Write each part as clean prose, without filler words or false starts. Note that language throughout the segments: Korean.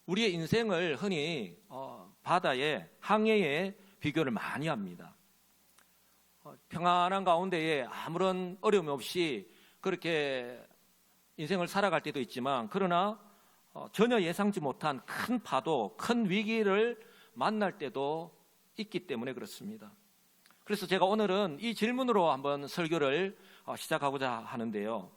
우리의 인생을 흔히 바다의 항해에 비교를 많이 합니다. 평안한 가운데에 아무런 어려움 없이 그렇게 인생을 살아갈 때도 있지만, 그러나 전혀 예상치 못한 큰 파도, 큰 위기를 만날 때도 있기 때문에 그렇습니다. 그래서 제가 오늘은 이 질문으로 한번 설교를 시작하고자 하는데요.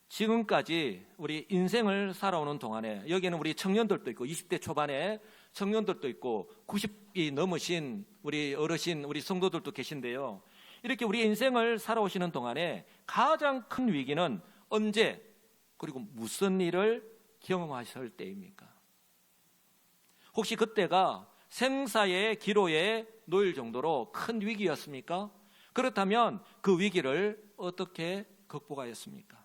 지금까지 우리 인생을 살아오는 동안에, 여기에는 우리 청년들도 있고 20대 초반의 청년들도 있고 90이 넘으신 우리 어르신, 우리 성도들도 계신데요. 이렇게 우리 인생을 살아오시는 동안에 가장 큰 위기는 언제, 그리고 무슨 일을 경험하실 때입니까? 혹시 그때가 생사의 기로에 놓일 정도로 큰 위기였습니까? 그렇다면 그 위기를 어떻게 극복하였습니까?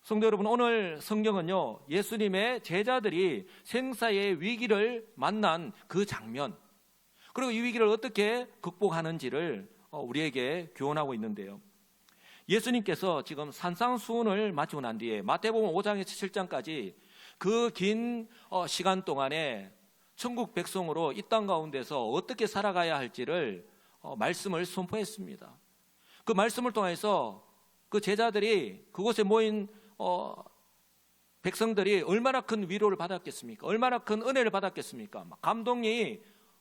성도 여러분, 오늘 성경은요, 예수님의 제자들이 생사의 위기를 만난 그 장면, 그리고 이 위기를 어떻게 극복하는지를 우리에게 교훈하고 있는데요. 예수님께서 지금 산상수훈을 마치고 난 뒤에 마태복음 5장에서 7장까지 그 긴 시간 동안에 천국 백성으로 이 땅 가운데서 어떻게 살아가야 할지를 말씀을 선포했습니다. 그 말씀을 통해서 그 제자들이, 그곳에 모인 백성들이 얼마나 큰 위로를 받았겠습니까? 얼마나 큰 은혜를 받았겠습니까? 감동이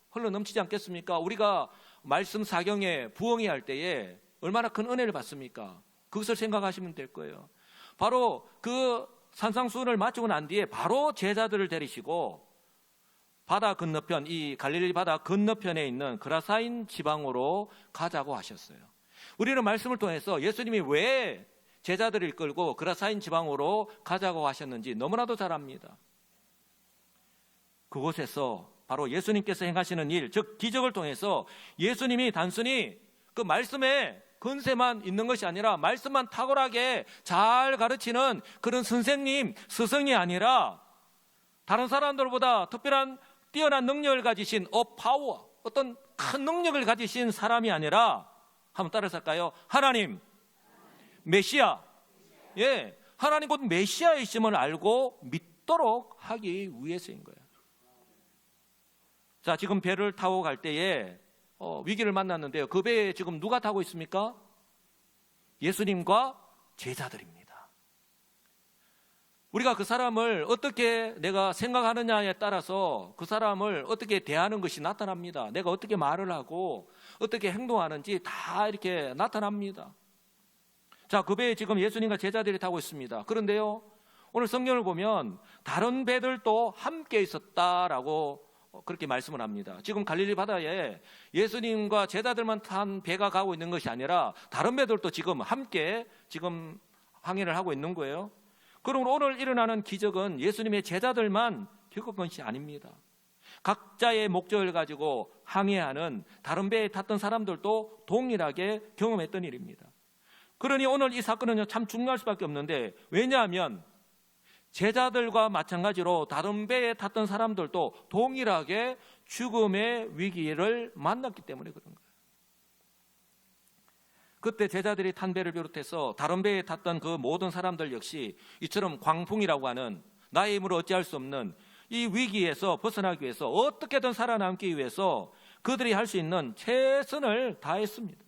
흘러 넘치지 않겠습니까? 우리가 말씀 사경에 부엉이 할 때에 얼마나 큰 은혜를 받습니까? 그것을 생각하시면 될 거예요. 바로 그 산상수훈을 마치고 난 뒤에 바로 제자들을 데리시고 바다 건너편, 이 갈릴리 바다 건너편에 있는 그라사인 지방으로 가자고 하셨어요. 우리는 말씀을 통해서 예수님이 왜 제자들을 이끌고 그라사인 지방으로 가자고 하셨는지 너무나도 잘 압니다. 그곳에서 바로 예수님께서 행하시는 일, 즉 기적을 통해서 예수님이 단순히 그 말씀에 근세만 있는 것이 아니라 말씀만 탁월하게 잘 가르치는 그런 선생님, 스승이 아니라 다른 사람들보다 특별한 뛰어난 능력을 가지신 파워, 어떤 큰 능력을 가지신 사람이 아니라, 한번 따라서 할까요? 하나님, 메시아, 하나님 곧 메시아이심을 알고 믿도록 하기 위해서인 거예요. 자, 지금 배를 타고 갈 때에 위기를 만났는데요. 그 배에 지금 누가 타고 있습니까? 예수님과 제자들입니다. 우리가 그 사람을 어떻게 내가 생각하느냐에 따라서 그 사람을 어떻게 대하는 것이 나타납니다. 내가 어떻게 말을 하고 어떻게 행동하는지 다 이렇게 나타납니다. 자, 그 배에 지금 예수님과 제자들이 타고 있습니다. 그런데요, 오늘 성경을 보면 다른 배들도 함께 있었다라고 그렇게 말씀을 합니다. 지금 갈릴리 바다에 예수님과 제자들만 탄 배가 가고 있는 것이 아니라 다른 배들도 지금 함께 지금 항해를 하고 있는 거예요. 그러므로 오늘 일어나는 기적은 예수님의 제자들만 겪은 것이 아닙니다. 각자의 목적을 가지고 항해하는 다른 배에 탔던 사람들도 동일하게 경험했던 일입니다. 그러니 오늘 이 사건은 참 중요할 수밖에 없는데, 왜냐하면 제자들과 마찬가지로 다른 배에 탔던 사람들도 동일하게 죽음의 위기를 만났기 때문에 그런 거예요. 그때 제자들이 탄 배를 비롯해서 다른 배에 탔던 그 모든 사람들 역시 이처럼 광풍이라고 하는 나의 힘으로 어찌할 수 없는 이 위기에서 벗어나기 위해서, 어떻게든 살아남기 위해서 그들이 할 수 있는 최선을 다했습니다.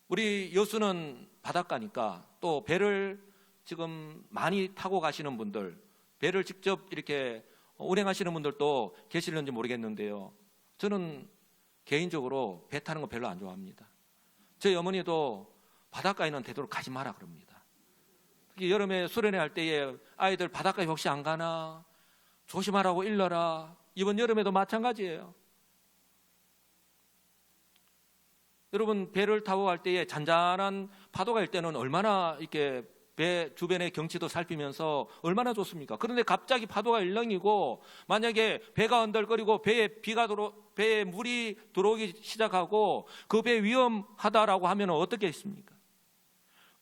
우리 여수는 바닷가니까 또 배를 지금 많이 타고 가시는 분들, 배를 직접 이렇게 운행하시는 분들도 계시는지 모르겠는데요. 저는 개인적으로 배 타는 거 별로 안 좋아합니다. 저희 어머니도 바닷가에는 되도록 가지 마라 그럽니다. 특히 여름에 수련회 할 때에 아이들 바닷가에 혹시 안 가나 조심하라고 일러라. 이번 여름에도 마찬가지예요. 여러분, 배를 타고 갈 때에 잔잔한 파도가 일 때는 얼마나 이렇게 배 주변의 경치도 살피면서 얼마나 좋습니까? 그런데 갑자기 파도가 일렁이고 만약에 배가 언덜거리고 배에 물이 들어오기 시작하고 그 배 위험하다라고 하면 어떻게 했습니까?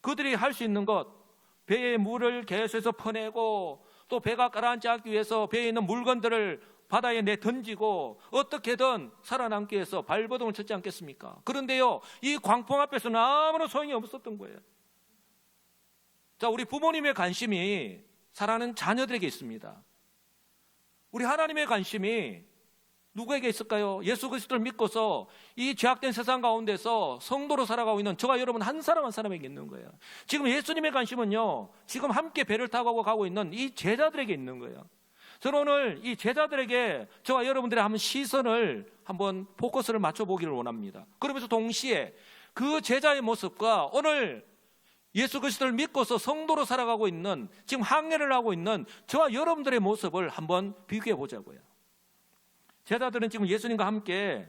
그들이 할 수 있는 것, 배에 물을 계속해서 퍼내고 또 배가 가라앉지 않기 위해서 배에 있는 물건들을 바다에 내던지고 어떻게든 살아남기 위해서 발버둥을 쳤지 않겠습니까? 그런데요, 이 광풍 앞에서는 아무런 소용이 없었던 거예요. 자, 우리 부모님의 관심이 사랑하는 자녀들에게 있습니다. 우리 하나님의 관심이 누구에게 있을까요? 예수 그리스도를 믿고서 이 죄악된 세상 가운데서 성도로 살아가고 있는 저와 여러분 한 사람 한 사람에게 있는 거예요. 지금 예수님의 관심은요, 지금 함께 배를 타고 가고 있는 이 제자들에게 있는 거예요. 저는 오늘 이 제자들에게 저와 여러분들의 한번 시선을 한번 포커스를 맞춰보기를 원합니다. 그러면서 동시에 그 제자의 모습과 오늘 예수 그리스도를 믿고서 성도로 살아가고 있는, 지금 항해를 하고 있는 저와 여러분들의 모습을 한번 비교해 보자고요. 제자들은 지금 예수님과 함께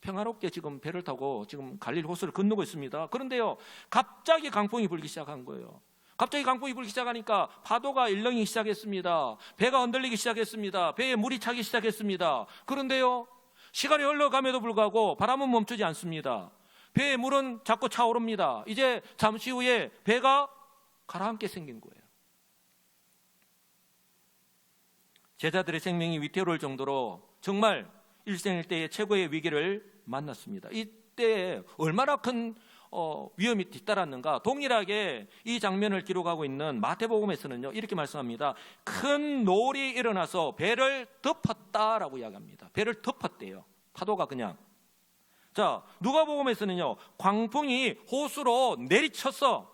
평화롭게 지금 배를 타고 지금 갈릴리 호수를 건너고 있습니다. 그런데요, 갑자기 강풍이 불기 시작한 거예요. 갑자기 강풍이 불기 시작하니까 파도가 일렁이기 시작했습니다. 배가 흔들리기 시작했습니다. 배에 물이 차기 시작했습니다. 그런데요, 시간이 흘러감에도 불구하고 바람은 멈추지 않습니다. 배의 물은 자꾸 차오릅니다. 이제 잠시 후에 배가 가라앉게 생긴 거예요. 제자들의 생명이 위태로울 정도로 정말 일생일대의 최고의 위기를 만났습니다. 이때에 얼마나 큰 위험이 뒤따랐는가. 동일하게 이 장면을 기록하고 있는 마태복음에서는요, 이렇게 말씀합니다. 큰 노을이 일어나서 배를 덮었다라고 이야기합니다. 배를 덮었대요. 파도가 그냥. 자, 누가복음에서는요, 광풍이 호수로 내리쳐서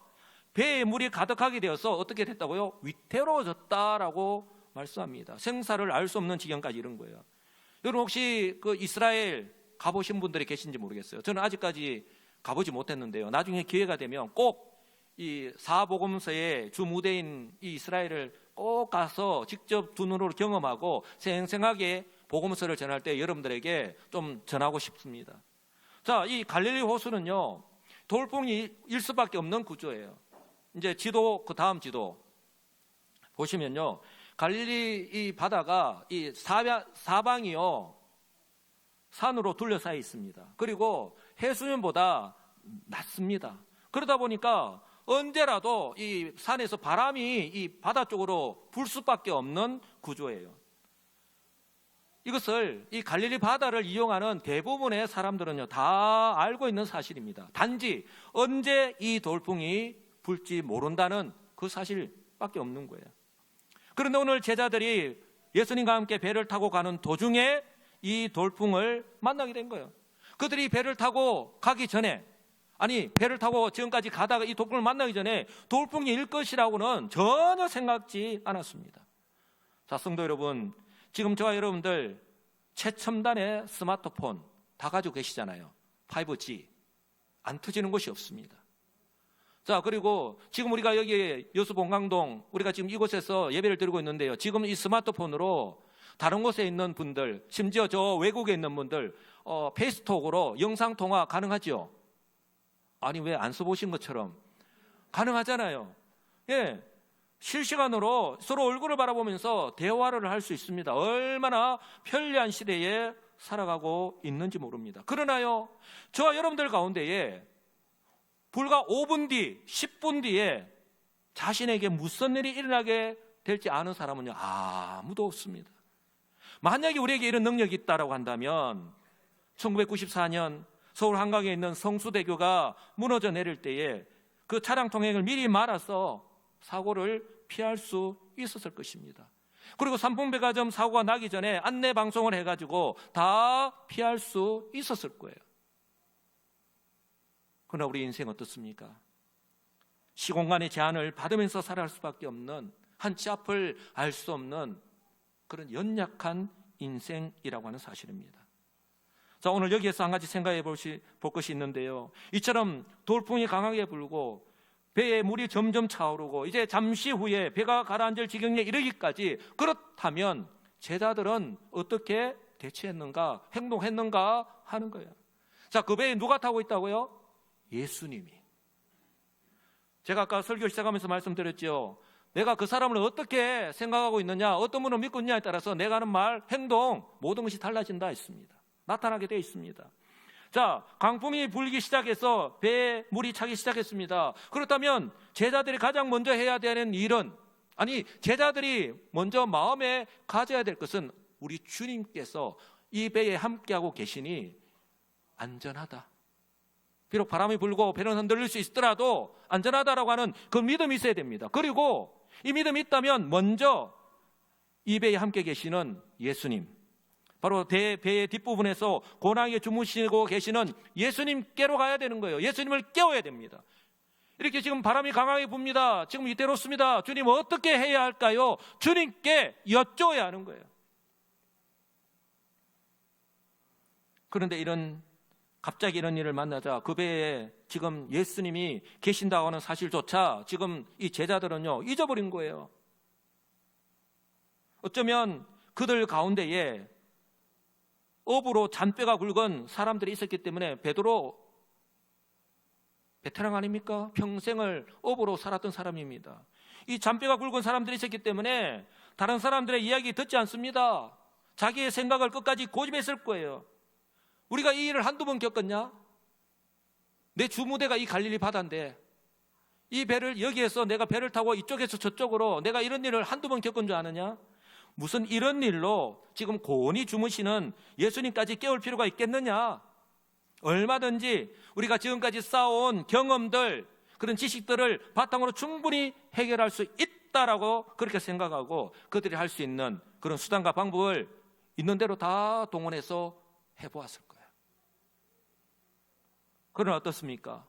배에 물이 가득하게 되어서 어떻게 됐다고요? 위태로워졌다라고 말씀합니다. 생사를 알 수 없는 지경까지 이른 거예요. 여러분 혹시 그 이스라엘 가보신 분들이 계신지 모르겠어요. 저는 아직까지 가보지 못했는데요. 나중에 기회가 되면 꼭 이 사복음서의 주 무대인 이 이스라엘을 꼭 가서 직접 두 눈으로 경험하고 생생하게 복음서를 전할 때 여러분들에게 좀 전하고 싶습니다. 자, 이 갈릴리 호수는요, 돌풍이 일 수밖에 없는 구조예요. 이제 지도, 그 다음 지도 보시면요, 갈릴리 이 바다가 이 사방이요, 산으로 둘러싸여 있습니다. 그리고 해수면보다 낮습니다. 그러다 보니까 언제라도 이 산에서 바람이 이 바다 쪽으로 불 수밖에 없는 구조예요. 이것을 이 갈릴리 바다를 이용하는 대부분의 사람들은요, 다 알고 있는 사실입니다. 단지 언제 이 돌풍이 불지 모른다는 그 사실밖에 없는 거예요. 그런데 오늘 제자들이 예수님과 함께 배를 타고 가는 도중에 이 돌풍을 만나게 된 거예요. 그들이 배를 타고 가기 전에, 아니 배를 타고 지금까지 가다가 이 돌풍을 만나기 전에 돌풍이 일 것이라고는 전혀 생각지 않았습니다. 자, 성도 여러분, 지금 저와 여러분들 최첨단의 스마트폰 다 가지고 계시잖아요. 5G 안 터지는 곳이 없습니다. 자, 그리고 지금 우리가 여기 여수 본강동, 우리가 지금 이곳에서 예배를 드리고 있는데요, 지금 이 스마트폰으로 다른 곳에 있는 분들, 심지어 저 외국에 있는 분들 페이스톡으로 영상통화 가능하죠? 아니 왜 안 써보신 것처럼 가능하잖아요. 예, 실시간으로 서로 얼굴을 바라보면서 대화를 할 수 있습니다. 얼마나 편리한 시대에 살아가고 있는지 모릅니다. 그러나요, 저와 여러분들 가운데에 불과 5분 뒤, 10분 뒤에 자신에게 무슨 일이 일어나게 될지 아는 사람은요, 아무도 없습니다. 만약에 우리에게 이런 능력이 있다고 한다면 1994년 서울 한강에 있는 성수대교가 무너져 내릴 때에 그 차량 통행을 미리 말아서 사고를 피할 수 있었을 것입니다. 그리고 삼풍백화점 사고가 나기 전에 안내 방송을 해가지고 다 피할 수 있었을 거예요. 그러나 우리 인생 어떻습니까? 시공간의 제한을 받으면서 살아갈 수밖에 없는, 한치 앞을 알 수 없는 그런 연약한 인생이라고 하는 사실입니다. 자, 오늘 여기에서 한 가지 생각해 볼 것이 있는데요, 이처럼 돌풍이 강하게 불고 배에 물이 점점 차오르고 이제 잠시 후에 배가 가라앉을 지경에 이르기까지, 그렇다면 제자들은 어떻게 대처했는가, 행동했는가 하는 거예요. 자, 그 배에 누가 타고 있다고요? 예수님이. 제가 아까 설교 시작하면서 말씀드렸죠. 내가 그 사람을 어떻게 생각하고 있느냐, 어떤 분을 믿고 있느냐에 따라서 내가 하는 말, 행동, 모든 것이 달라진다 했습니다. 나타나게 되어 있습니다. 자, 강풍이 불기 시작해서 배에 물이 차기 시작했습니다. 그렇다면 제자들이 가장 먼저 해야 되는 일은, 아니 제자들이 먼저 마음에 가져야 될 것은 우리 주님께서 이 배에 함께하고 계시니 안전하다, 비록 바람이 불고 배는 흔들릴 수 있더라도 안전하다라고 하는 그 믿음이 있어야 됩니다. 그리고 이 믿음이 있다면 먼저 이 배에 함께 계시는 예수님, 바로 배의 뒷부분에서 고나하게 주무시고 계시는 예수님께로 가야 되는 거예요. 예수님을 깨워야 됩니다. 이렇게 지금 바람이 강하게 붑니다. 지금 이때롭습니다. 주님 어떻게 해야 할까요? 주님께 여쭤야 하는 거예요. 그런데 갑자기 이런 일을 만나자 그 배에 지금 예수님이 계신다고 하는 사실조차 지금 이 제자들은요 잊어버린 거예요. 어쩌면 그들 가운데에 업으로 잔뼈가 굵은 사람들이 있었기 때문에 베드로 베테랑 아닙니까? 평생을 업으로 살았던 사람입니다. 이 잔뼈가 굵은 사람들이 있었기 때문에 다른 사람들의 이야기 듣지 않습니다. 자기의 생각을 끝까지 고집했을 거예요. 우리가 이 일을 한두 번 겪었냐? 내 주무대가 이 갈릴리 바다인데 이 배를 여기에서 내가 배를 타고 이쪽에서 저쪽으로 내가 이런 일을 한두 번 겪은 줄 아느냐? 무슨 이런 일로 지금 고온히 주무시는 예수님까지 깨울 필요가 있겠느냐? 얼마든지 우리가 지금까지 쌓아온 경험들, 그런 지식들을 바탕으로 충분히 해결할 수 있다라고 그렇게 생각하고 그들이 할 수 있는 그런 수단과 방법을 있는 대로 다 동원해서 해보았을 거예요. 그러나 어떻습니까?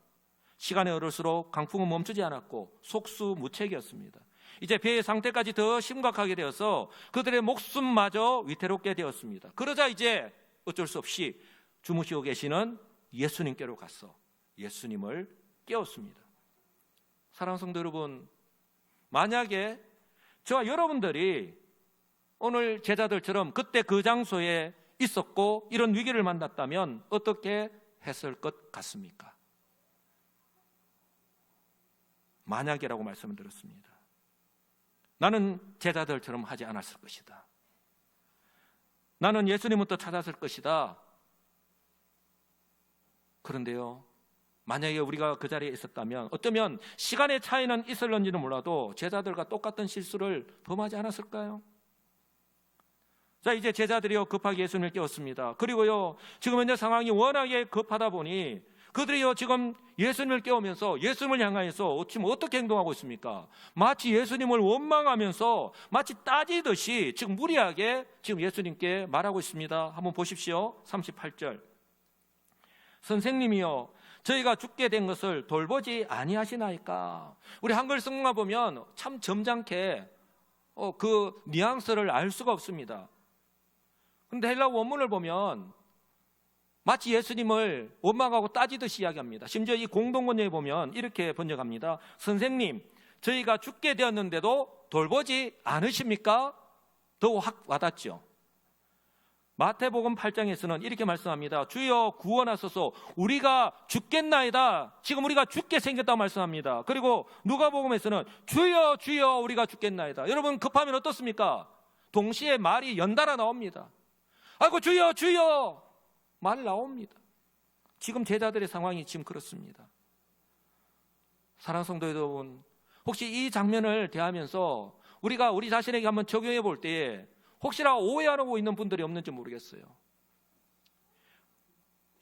시간이 흐를수록 강풍은 멈추지 않았고 속수무책이었습니다. 이제 배의 상태까지 더 심각하게 되어서 그들의 목숨마저 위태롭게 되었습니다. 그러자 이제 어쩔 수 없이 주무시고 계시는 예수님께로 가서 예수님을 깨웠습니다. 사랑하는 성도 여러분, 만약에 저와 여러분들이 오늘 제자들처럼 그때 그 장소에 있었고 이런 위기를 만났다면 어떻게 했을 것 같습니까? 만약이라고 말씀을 드렸습니다. 나는 제자들처럼 하지 않았을 것이다. 나는 예수님부터 찾았을 것이다. 그런데요, 만약에 우리가 그 자리에 있었다면 어쩌면 시간의 차이는 있을런지는 몰라도 제자들과 똑같은 실수를 범하지 않았을까요? 자, 이제 제자들이요 급하게 예수님을 깨웠습니다. 그리고요 지금 현재 상황이 워낙에 급하다 보니 그들이요 지금 예수님을 깨우면서 예수님을 향하여서 지금 어떻게 행동하고 있습니까? 마치 예수님을 원망하면서 마치 따지듯이 지금 무리하게 지금 예수님께 말하고 있습니다. 한번 보십시오. 38절. 선생님이요 저희가 죽게 된 것을 돌보지 아니하시나이까? 우리 한글 성경만 보면 참 점잖게 그 뉘앙스를 알 수가 없습니다. 그런데 헬라어 원문을 보면 마치 예수님을 원망하고 따지듯이 이야기합니다. 심지어 이 공동번역에 보면 이렇게 번역합니다. 선생님, 저희가 죽게 되었는데도 돌보지 않으십니까? 더 확 와닿죠. 마태복음 8장에서는 이렇게 말씀합니다. 주여 구원하소서, 우리가 죽겠나이다. 지금 우리가 죽게 생겼다고 말씀합니다. 그리고 누가복음에서는 주여 주여 우리가 죽겠나이다. 여러분 급하면 어떻습니까? 동시에 말이 연달아 나옵니다. 아이고 주여 주여 말 나옵니다. 지금 제자들의 상황이 지금 그렇습니다. 사랑하는 성도 여러분, 혹시 이 장면을 대하면서 우리가 우리 자신에게 한번 적용해 볼 때에 혹시나 오해하고 있는 분들이 없는지 모르겠어요.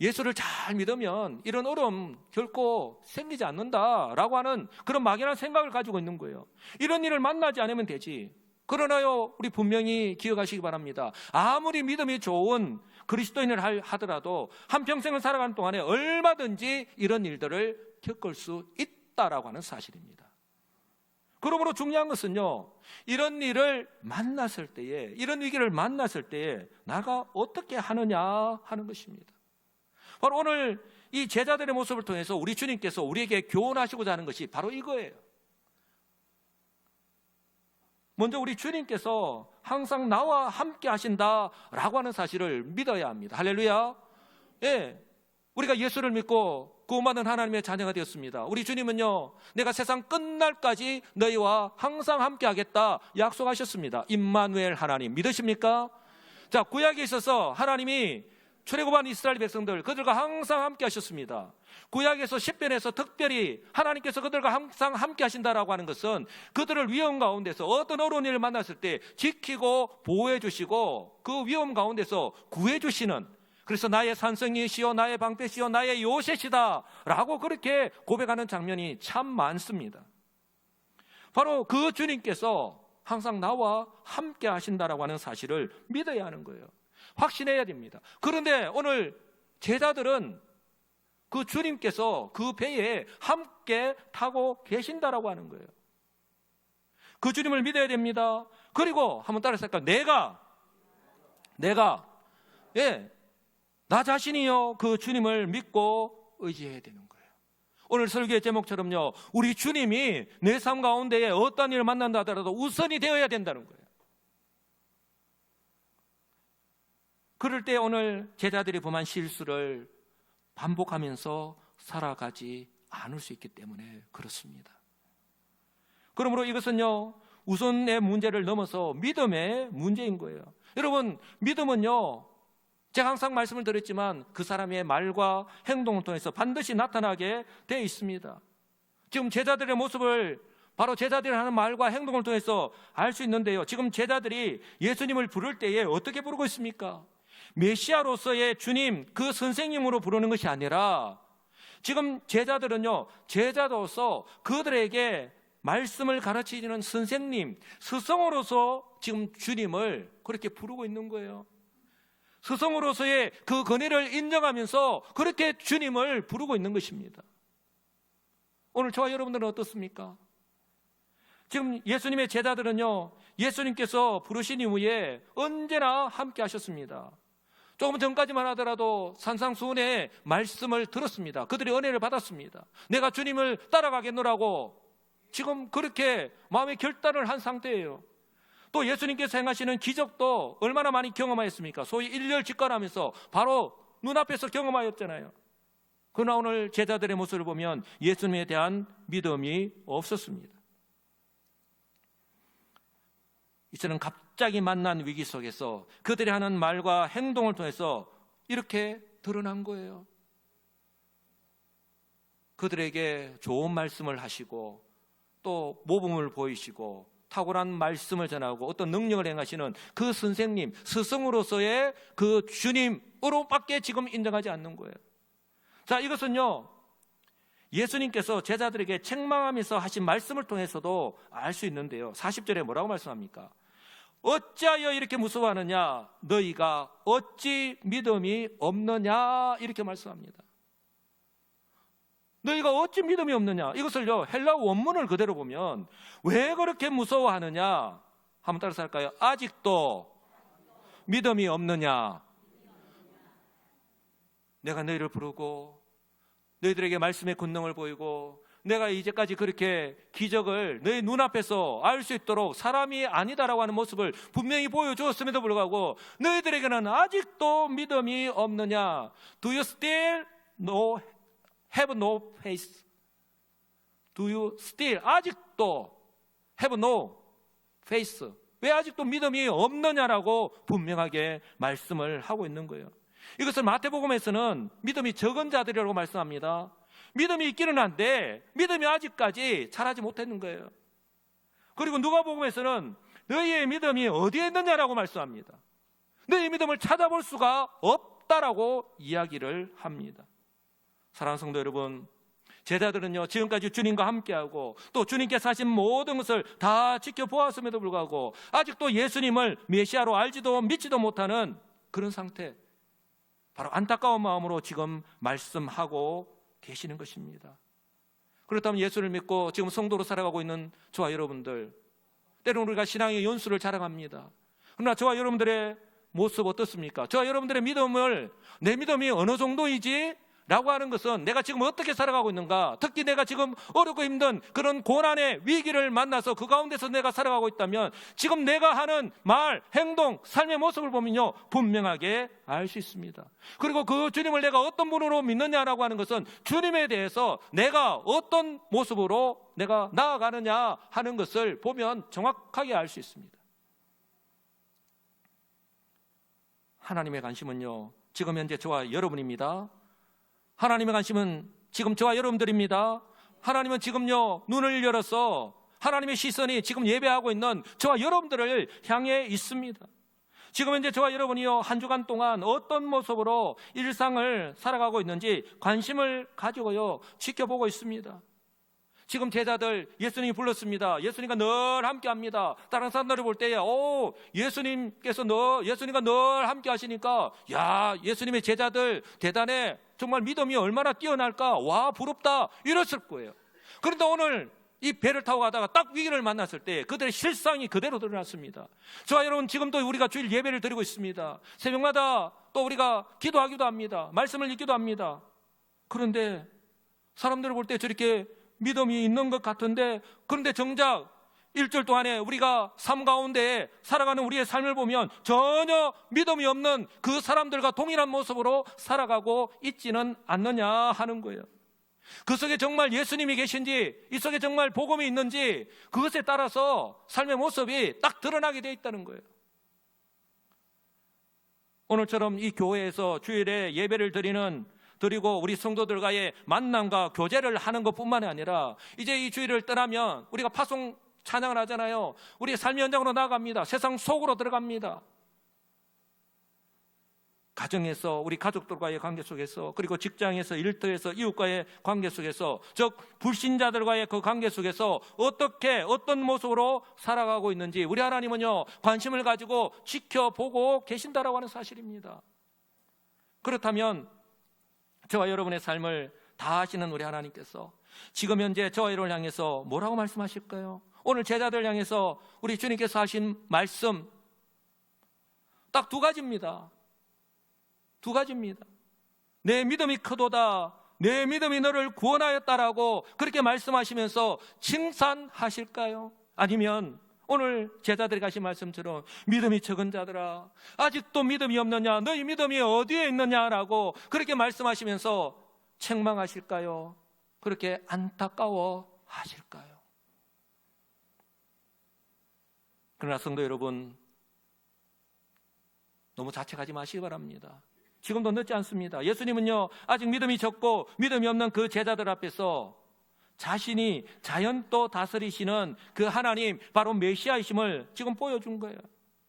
예수를 잘 믿으면 이런 어려움 결코 생기지 않는다라고 하는 그런 막연한 생각을 가지고 있는 거예요. 이런 일을 만나지 않으면 되지. 그러나요, 우리 분명히 기억하시기 바랍니다. 아무리 믿음이 좋은 그리스도인을 하더라도 한평생을 살아가는 동안에 얼마든지 이런 일들을 겪을 수 있다라고 하는 사실입니다. 그러므로 중요한 것은요, 이런 일을 만났을 때에, 이런 위기를 만났을 때에 나가 어떻게 하느냐 하는 것입니다. 바로 오늘 이 제자들의 모습을 통해서 우리 주님께서 우리에게 교훈하시고자 하는 것이 바로 이거예요. 먼저 우리 주님께서 항상 나와 함께 하신다라고 하는 사실을 믿어야 합니다. 할렐루야. 예, 우리가 예수를 믿고 구원받은 하나님의 자녀가 되었습니다. 우리 주님은요, 내가 세상 끝날까지 너희와 항상 함께 하겠다 약속하셨습니다. 임마누엘 하나님 믿으십니까? 자, 구약에 있어서 하나님이 출애굽한 이스라엘 백성들, 그들과 항상 함께 하셨습니다. 구약에서 십변에서 특별히 하나님께서 그들과 항상 함께 하신다라고 하는 것은 그들을 위험 가운데서 어떤 어려운 일을 만났을 때 지키고 보호해 주시고 그 위험 가운데서 구해 주시는 그래서 나의 산성이시여 나의 방패시여 나의 요새시다 라고 그렇게 고백하는 장면이 참 많습니다. 바로 그 주님께서 항상 나와 함께 하신다라고 하는 사실을 믿어야 하는 거예요. 확신해야 됩니다. 그런데 오늘 제자들은 그 주님께서 그 배에 함께 타고 계신다라고 하는 거예요. 그 주님을 믿어야 됩니다. 그리고 한번 따라서 할까요? 내가 나 자신이요 그 주님을 믿고 의지해야 되는 거예요. 오늘 설교의 제목처럼요, 우리 주님이 내 삶 가운데에 어떤 일을 만난다 하더라도 우선이 되어야 된다는 거예요. 그럴 때 오늘 제자들이 범한 실수를 반복하면서 살아가지 않을 수 있기 때문에 그렇습니다. 그러므로 이것은요, 우선의 문제를 넘어서 믿음의 문제인 거예요. 여러분, 믿음은요, 제가 항상 말씀을 드렸지만 그 사람의 말과 행동을 통해서 반드시 나타나게 되어 있습니다. 지금 제자들의 모습을 바로 제자들이 하는 말과 행동을 통해서 알 수 있는데요, 지금 제자들이 예수님을 부를 때에 어떻게 부르고 있습니까? 메시아로서의 주님, 그 선생님으로 부르는 것이 아니라 지금 제자들은요, 제자로서 그들에게 말씀을 가르치는 선생님, 스승으로서 지금 주님을 그렇게 부르고 있는 거예요. 스승으로서의 그 권위를 인정하면서 그렇게 주님을 부르고 있는 것입니다. 오늘 저와 여러분들은 어떻습니까? 지금 예수님의 제자들은요, 예수님께서 부르신 이후에 언제나 함께 하셨습니다. 조금 전까지만 하더라도 산상수훈의 말씀을 들었습니다. 그들이 은혜를 받았습니다. 내가 주님을 따라가겠노라고 지금 그렇게 마음의 결단을 한 상태예요. 또 예수님께서 행하시는 기적도 얼마나 많이 경험하였습니까? 소위 일렬직관하면서 바로 눈앞에서 경험하였잖아요. 그러나 오늘 제자들의 모습을 보면 예수님에 대한 믿음이 없었습니다. 이제는 갑자기 만난 위기 속에서 그들이 하는 말과 행동을 통해서 이렇게 드러난 거예요. 그들에게 좋은 말씀을 하시고 또 모범을 보이시고 탁월한 말씀을 전하고 어떤 능력을 행하시는 그 선생님, 스승으로서의 그 주님으로밖에 지금 인정하지 않는 거예요. 자, 이것은요, 예수님께서 제자들에게 책망하면서 하신 말씀을 통해서도 알 수 있는데요, 40절에 뭐라고 말씀합니까? 어찌하여 이렇게 무서워하느냐? 너희가 어찌 믿음이 없느냐? 이렇게 말씀합니다. 너희가 어찌 믿음이 없느냐? 이것을요, 헬라 원문을 그대로 보면 왜 그렇게 무서워하느냐? 한번 따라서 할까요? 아직도 믿음이 없느냐? 내가 너희를 부르고 너희들에게 말씀의 권능을 보이고 내가 이제까지 그렇게 기적을 너희 눈앞에서 알 수 있도록 사람이 아니다라고 하는 모습을 분명히 보여주었음에도 불구하고 너희들에게는 아직도 믿음이 없느냐? Do you still have no faith? Do you still 아직도 have no faith? 왜 아직도 믿음이 없느냐라고 분명하게 말씀을 하고 있는 거예요. 이것을 마태복음에서는 믿음이 적은 자들이라고 말씀합니다. 믿음이 있기는 한데 믿음이 아직까지 자라지 못했는 거예요. 그리고 누가복음에서는 너희의 믿음이 어디에 있느냐라고 말씀합니다. 너희의 믿음을 찾아볼 수가 없다라고 이야기를 합니다. 사랑하는 성도 여러분, 제자들은요, 지금까지 주님과 함께하고 또 주님께서 하신 모든 것을 다 지켜보았음에도 불구하고 아직도 예수님을 메시아로 알지도 믿지도 못하는 그런 상태, 바로 안타까운 마음으로 지금 말씀하고 계시는 것입니다. 그렇다면 예수를 믿고 지금 성도로 살아가고 있는 저와 여러분들, 때로는 우리가 신앙의 연수를 자랑합니다. 그러나 저와 여러분들의 모습 어떻습니까? 저와 여러분들의 믿음을, 내 믿음이 어느 정도이지? 라고 하는 것은 내가 지금 어떻게 살아가고 있는가, 특히 내가 지금 어렵고 힘든 그런 고난의 위기를 만나서 그 가운데서 내가 살아가고 있다면 지금 내가 하는 말, 행동, 삶의 모습을 보면요, 분명하게 알 수 있습니다. 그리고 그 주님을 내가 어떤 분으로 믿느냐라고 하는 것은 주님에 대해서 내가 어떤 모습으로 내가 나아가느냐 하는 것을 보면 정확하게 알 수 있습니다. 하나님의 관심은요, 지금 현재 저와 여러분입니다. 하나님의 관심은 지금 저와 여러분들입니다. 하나님은 지금요, 눈을 열어서 하나님의 시선이 지금 예배하고 있는 저와 여러분들을 향해 있습니다. 지금 현재 저와 여러분이요, 한 주간 동안 어떤 모습으로 일상을 살아가고 있는지 관심을 가지고요, 지켜보고 있습니다. 지금 제자들 예수님이 불렀습니다. 예수님과 늘 함께 합니다. 다른 사람들을 볼 때에 예수님과 늘 함께 하시니까, 야, 예수님의 제자들 대단해, 정말 믿음이 얼마나 뛰어날까, 와, 부럽다, 이랬을 거예요. 그런데 오늘 이 배를 타고 가다가 딱 위기를 만났을 때 그들의 실상이 그대로 드러났습니다. 저와 여러분, 지금도 우리가 주일 예배를 드리고 있습니다. 새벽마다 또 우리가 기도하기도 합니다. 말씀을 읽기도 합니다. 그런데 사람들을 볼 때 저렇게 믿음이 있는 것 같은데, 그런데 정작 일주일 동안에 우리가 삶 가운데 살아가는 우리의 삶을 보면 전혀 믿음이 없는 그 사람들과 동일한 모습으로 살아가고 있지는 않느냐 하는 거예요. 그 속에 정말 예수님이 계신지, 이 속에 정말 복음이 있는지, 그것에 따라서 삶의 모습이 딱 드러나게 돼 있다는 거예요. 오늘처럼 이 교회에서 주일에 예배를 드리고 우리 성도들과의 만남과 교제를 하는 것뿐만이 아니라, 이제 이 주일을 떠나면 우리가 파송 찬양을 하잖아요. 우리 삶의 현장으로 나아갑니다. 세상 속으로 들어갑니다. 가정에서, 우리 가족들과의 관계 속에서, 그리고 직장에서, 일터에서, 이웃과의 관계 속에서, 즉 불신자들과의 그 관계 속에서 어떤 모습으로 살아가고 있는지 우리 하나님은요, 관심을 가지고 지켜보고 계신다라고 하는 사실입니다. 그렇다면 저와 여러분의 삶을 다 아시는 우리 하나님께서 지금 현재 저와 여러분을 향해서 뭐라고 말씀하실까요? 오늘 제자들 향해서 우리 주님께서 하신 말씀 딱 두 가지입니다. 내 믿음이 크도다, 내 믿음이 너를 구원하였다라고 그렇게 말씀하시면서 칭찬하실까요? 아니면 오늘 제자들이 하신 말씀처럼 믿음이 적은 자들아, 아직도 믿음이 없느냐, 너희 믿음이 어디에 있느냐라고 그렇게 말씀하시면서 책망하실까요? 그렇게 안타까워하실까요? 그러나 성도 여러분, 너무 자책하지 마시기 바랍니다. 지금도 늦지 않습니다. 예수님은요, 아직 믿음이 적고 믿음이 없는 그 제자들 앞에서 자신이 자연도 다스리시는 그 하나님, 바로 메시아이심을 지금 보여준 거예요.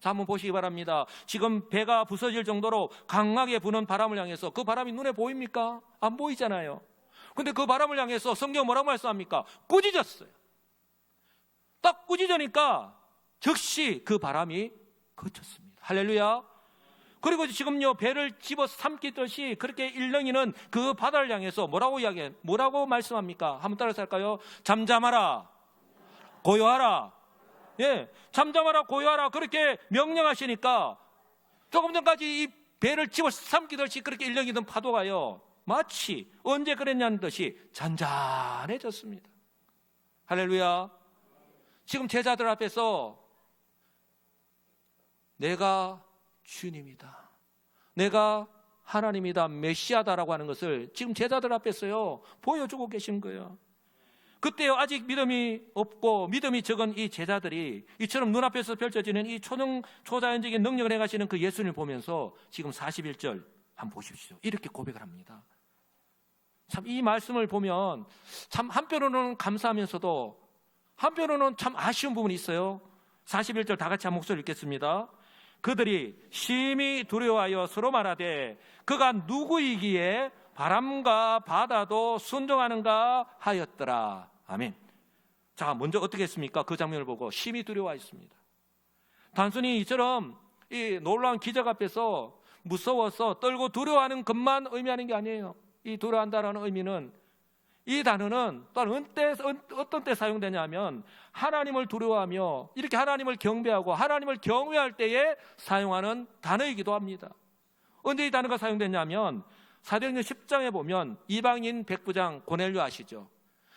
자, 한번 보시기 바랍니다. 지금 배가 부서질 정도로 강하게 부는 바람을 향해서, 그 바람이 눈에 보입니까? 안 보이잖아요. 근데 그 바람을 향해서 성경 뭐라고 말씀합니까? 꾸짖었어요. 딱 꾸짖으니까 즉시 그 바람이 그쳤습니다. 할렐루야. 그리고 지금요, 배를 집어 삼키듯이 그렇게 일렁이는 그 바다를 향해서 뭐라고 말씀합니까? 한번 따라서 할까요? 잠잠하라, 고요하라. 예, 잠잠하라, 고요하라, 그렇게 명령하시니까 조금 전까지 이 배를 집어 삼키듯이 그렇게 일렁이던 파도가요, 마치 언제 그랬냐는 듯이 잔잔해졌습니다. 할렐루야. 지금 제자들 앞에서 내가 주님이다, 내가 하나님이다, 메시아다라고 하는 것을 지금 제자들 앞에서요 보여주고 계신 거예요. 그때요, 아직 믿음이 없고 믿음이 적은 이 제자들이 이처럼 눈앞에서 펼쳐지는 이 초자연적인 능력을 행하시는 그 예수님을 보면서 지금 41절 한번 보십시오. 이렇게 고백을 합니다. 참, 이 말씀을 보면 참 한편으로는 감사하면서도 한편으로는 참 아쉬운 부분이 있어요. 41절 다 같이 한 목소리 읽겠습니다. 그들이 심히 두려워하여 서로 말하되 그가 누구이기에 바람과 바다도 순종하는가 하였더라. 아멘. 자, 먼저 어떻게 했습니까? 그 장면을 보고 심히 두려워했습니다. 단순히 이처럼 이 놀라운 기적 앞에서 무서워서 떨고 두려워하는 것만 의미하는 게 아니에요. 이 두려워한다라는 의미는, 이 단어는 또한 어떤 때 사용되냐면 하나님을 두려워하며 이렇게 하나님을 경배하고 하나님을 경외할 때에 사용하는 단어이기도 합니다. 언제 이 단어가 사용됐냐면 사도행전 10장에 보면 이방인 백부장 고넬료 아시죠?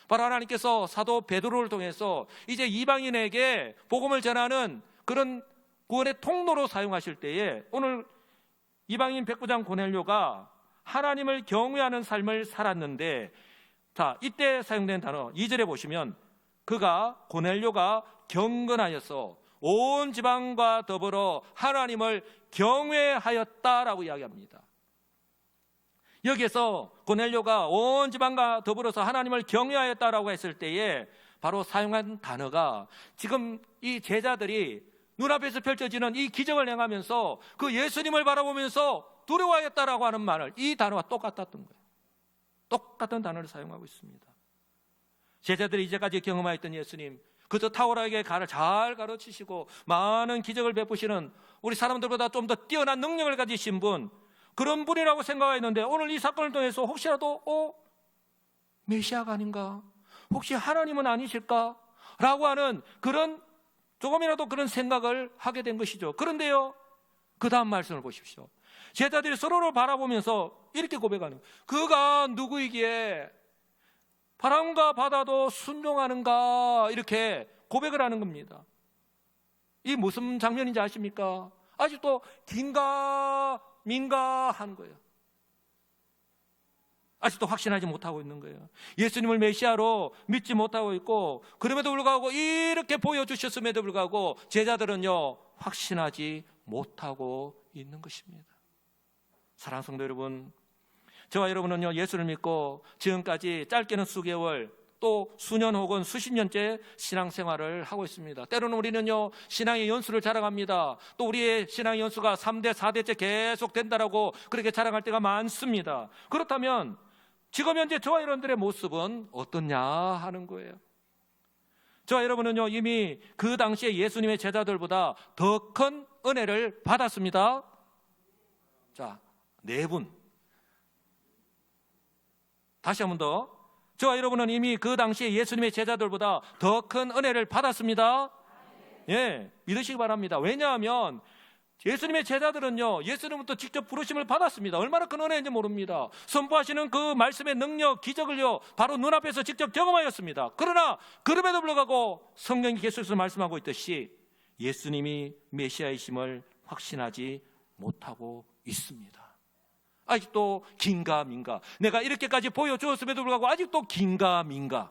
바로 하나님께서 사도 베드로를 통해서 이제 이방인에게 복음을 전하는 그런 구원의 통로로 사용하실 때에 오늘 이방인 백부장 고넬료가 하나님을 경외하는 삶을 살았는데, 자, 이때 사용된 단어 2절에 보시면 고넬료가 경건하여서 온 지방과 더불어 하나님을 경외하였다라고 이야기합니다. 여기에서 고넬료가 온 지방과 더불어서 하나님을 경외하였다라고 했을 때에 바로 사용한 단어가 지금 이 제자들이 눈앞에서 펼쳐지는 이 기적을 행하면서 그 예수님을 바라보면서 두려워하였다라고 하는 말을, 이 단어와 똑같았던 거예요. 똑같은 단어를 사용하고 있습니다. 제자들이 이제까지 경험하였던 예수님, 그저 탁월하게 잘 가르치시고 많은 기적을 베푸시는 우리 사람들보다 좀 더 뛰어난 능력을 가지신 분, 그런 분이라고 생각했는데 오늘 이 사건을 통해서 혹시라도 메시아가 아닌가? 혹시 하나님은 아니실까? 라고 하는 그런 조금이라도 그런 생각을 하게 된 것이죠. 그런데요, 그 다음 말씀을 보십시오. 제자들이 서로를 바라보면서 이렇게 고백하는 거예요. 그가 누구이기에 바람과 바다도 순종하는가? 이렇게 고백을 하는 겁니다. 이 무슨 장면인지 아십니까? 아직도 긴가 민가 하는 거예요. 아직도 확신하지 못하고 있는 거예요. 예수님을 메시아로 믿지 못하고 있고, 그럼에도 불구하고 이렇게 보여주셨음에도 불구하고 제자들은요, 확신하지 못하고 있는 것입니다. 사랑하는 성도 여러분, 저와 여러분은요, 예수를 믿고 지금까지 짧게는 수개월, 또 수년 혹은 수십 년째 신앙생활을 하고 있습니다. 때로는 우리는요, 신앙의 연수를 자랑합니다. 또 우리의 신앙의 연수가 3대, 4대째 계속 된다라고 그렇게 자랑할 때가 많습니다. 그렇다면 지금 현재 저와 여러분들의 모습은 어떠냐 하는 거예요. 저와 여러분은요, 이미 그 당시에 예수님의 제자들보다 더 큰 은혜를 받았습니다. 자, 4분. 다시 한 번 더. 저와 여러분은 이미 그 당시에 예수님의 제자들보다 더 큰 은혜를 받았습니다. 예, 믿으시기 바랍니다. 왜냐하면 예수님의 제자들은요, 예수님부터 직접 부르심을 받았습니다. 얼마나 큰 은혜인지 모릅니다. 선포하시는 그 말씀의 능력, 기적을요, 바로 눈앞에서 직접 경험하였습니다. 그러나 그럼에도 불구하고 성경이 계속해서 말씀하고 있듯이 예수님이 메시아이심을 확신하지 못하고 있습니다. 아직도 긴가민가. 내가 이렇게까지 보여주었음에도 불구하고 아직도 긴가민가.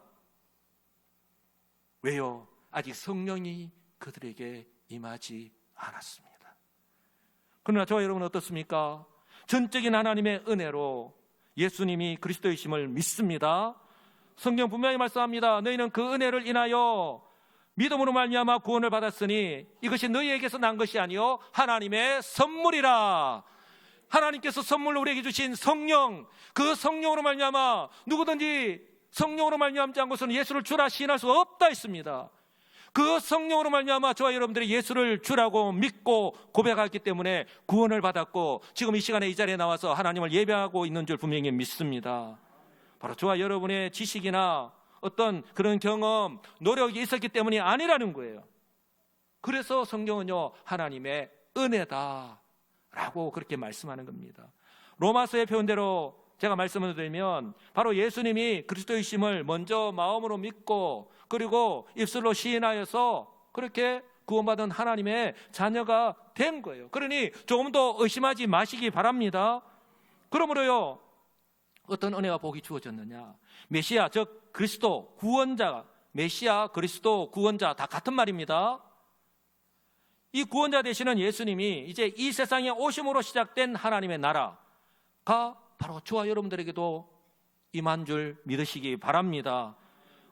왜요? 아직 성령이 그들에게 임하지 않았습니다. 그러나 저와 여러분은 어떻습니까? 전적인 하나님의 은혜로 예수님이 그리스도이심을 믿습니다. 성경 분명히 말씀합니다. 너희는 그 은혜를 인하여 믿음으로 말미암아 구원을 받았으니 이것이 너희에게서 난 것이 아니요 하나님의 선물이라. 하나님께서 선물로 우리에게 주신 성령, 그 성령으로 말미암아 누구든지 성령으로 말미암지 않고서는 예수를 주라 시인할 수 없다 했습니다. 그 성령으로 말미암아 저와 여러분들이 예수를 주라고 믿고 고백했기 때문에 구원을 받았고, 지금 이 시간에 이 자리에 나와서 하나님을 예배하고 있는 줄 분명히 믿습니다. 바로 저와 여러분의 지식이나 어떤 그런 경험, 노력이 있었기 때문이 아니라는 거예요. 그래서 성경은요, 하나님의 은혜다 라고 그렇게 말씀하는 겁니다. 로마서의 표현대로 제가 말씀을 드리면 바로 예수님이 그리스도이심을 먼저 마음으로 믿고 그리고 입술로 시인하여서 그렇게 구원받은 하나님의 자녀가 된 거예요. 그러니 조금 더 의심하지 마시기 바랍니다. 그러므로요, 어떤 은혜와 복이 주어졌느냐? 메시아, 즉 그리스도, 구원자, 메시아, 그리스도, 구원자 다 같은 말입니다. 이 구원자 되시는 예수님이 이제 이 세상에 오심으로 시작된 하나님의 나라가 바로 저와 여러분들에게도 임한 줄 믿으시기 바랍니다.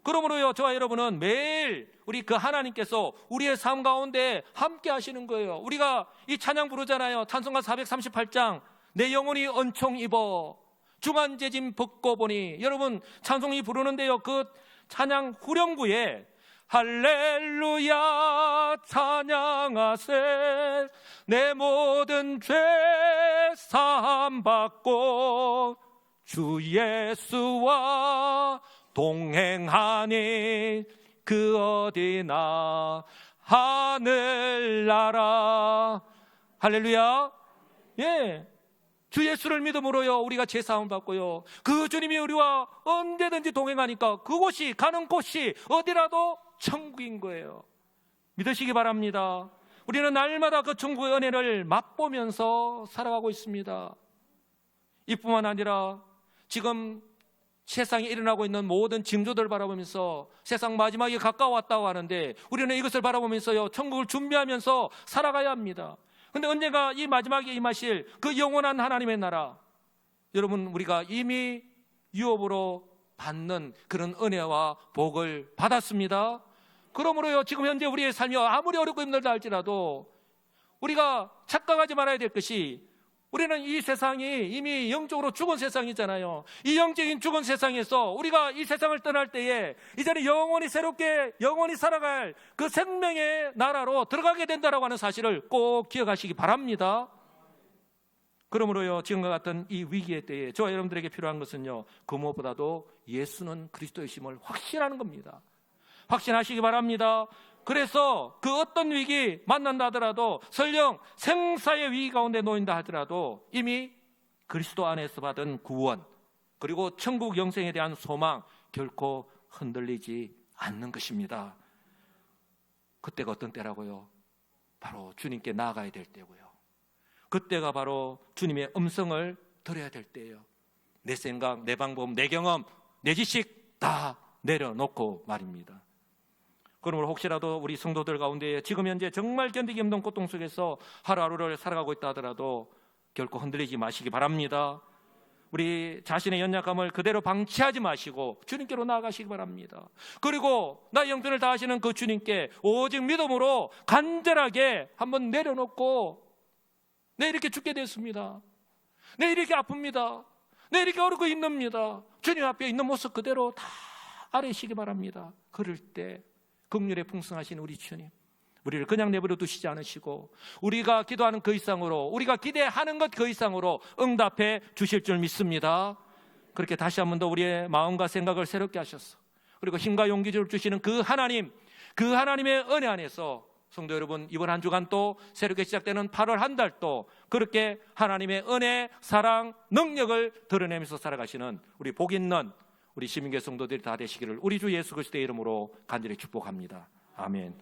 그러므로요, 저와 여러분은 매일 우리 그 하나님께서 우리의 삶 가운데 함께 하시는 거예요. 우리가 이 찬양 부르잖아요. 찬송가 438장, 내 영혼이 은총 입어 중한재짐 벗고 보니. 여러분 찬송이 부르는데요, 그 찬양 후렴구에 할렐루야 찬양하세 내 모든 죄 사함 받고 주 예수와 동행하니 그 어디나 하늘나라. 할렐루야. 예, 주 예수를 믿음으로요 우리가 죄 사함 받고요, 그 주님이 우리와 언제든지 동행하니까 그곳이, 가는 곳이 어디라도 천국인 거예요. 믿으시기 바랍니다. 우리는 날마다 그 천국의 은혜를 맛보면서 살아가고 있습니다. 이뿐만 아니라 지금 세상에 일어나고 있는 모든 징조들을 바라보면서 세상 마지막이 가까워왔다고 하는데 우리는 이것을 바라보면서요 천국을 준비하면서 살아가야 합니다. 그런데 언젠가 이 마지막에 임하실 그 영원한 하나님의 나라, 여러분 우리가 이미 유업으로 받는 그런 은혜와 복을 받았습니다. 그러므로요, 지금 현재 우리의 삶이 아무리 어렵고 힘들다 할지라도 우리가 착각하지 말아야 될 것이, 우리는 이 세상이 이미 영적으로 죽은 세상이잖아요. 이 영적인 죽은 세상에서 우리가 이 세상을 떠날 때에 이제는 영원히 새롭게 영원히 살아갈 그 생명의 나라로 들어가게 된다라고 하는 사실을 꼭 기억하시기 바랍니다. 그러므로요, 지금과 같은 이 위기의 때에 저와 여러분들에게 필요한 것은요, 그 무엇보다도 예수는 그리스도이심을 확신하는 겁니다. 확신하시기 바랍니다. 그래서 그 어떤 위기 만난다 하더라도, 설령 생사의 위기 가운데 놓인다 하더라도 이미 그리스도 안에서 받은 구원, 그리고 천국 영생에 대한 소망 결코 흔들리지 않는 것입니다. 그때가 어떤 때라고요? 바로 주님께 나아가야 될 때고요. 그때가 바로 주님의 음성을 들어야 될 때예요. 내 생각, 내 방법, 내 경험, 내 지식 다 내려놓고 말입니다. 그러므로 혹시라도 우리 성도들 가운데 지금 현재 정말 견디기 힘든 고통 속에서 하루하루를 살아가고 있다 하더라도 결코 흔들리지 마시기 바랍니다. 우리 자신의 연약함을 그대로 방치하지 마시고 주님께로 나아가시기 바랍니다. 그리고 나의 형편을 다하시는 그 주님께 오직 믿음으로 간절하게 한번 내려놓고, 내 이렇게 죽게 됐습니다, 내 이렇게 아픕니다, 내 이렇게 어렵고 힘듭니다, 주님 앞에 있는 모습 그대로 다 아뢰시기 바랍니다. 그럴 때 긍휼에 풍성하신 우리 주님, 우리를 그냥 내버려 두시지 않으시고 우리가 기도하는 그 이상으로, 우리가 기대하는 것 그 이상으로 응답해 주실 줄 믿습니다. 그렇게 다시 한 번 더 우리의 마음과 생각을 새롭게 하셔서, 그리고 힘과 용기를 주시는 그 하나님, 그 하나님의 은혜 안에서 성도 여러분, 이번 한 주간 또 새롭게 시작되는 8월 한 달 또 그렇게 하나님의 은혜, 사랑, 능력을 드러내면서 살아가시는 우리 복 있는 우리 시민교회 성도들이 다 되시기를 우리 주 예수 그리스도의 이름으로 간절히 축복합니다. 아멘.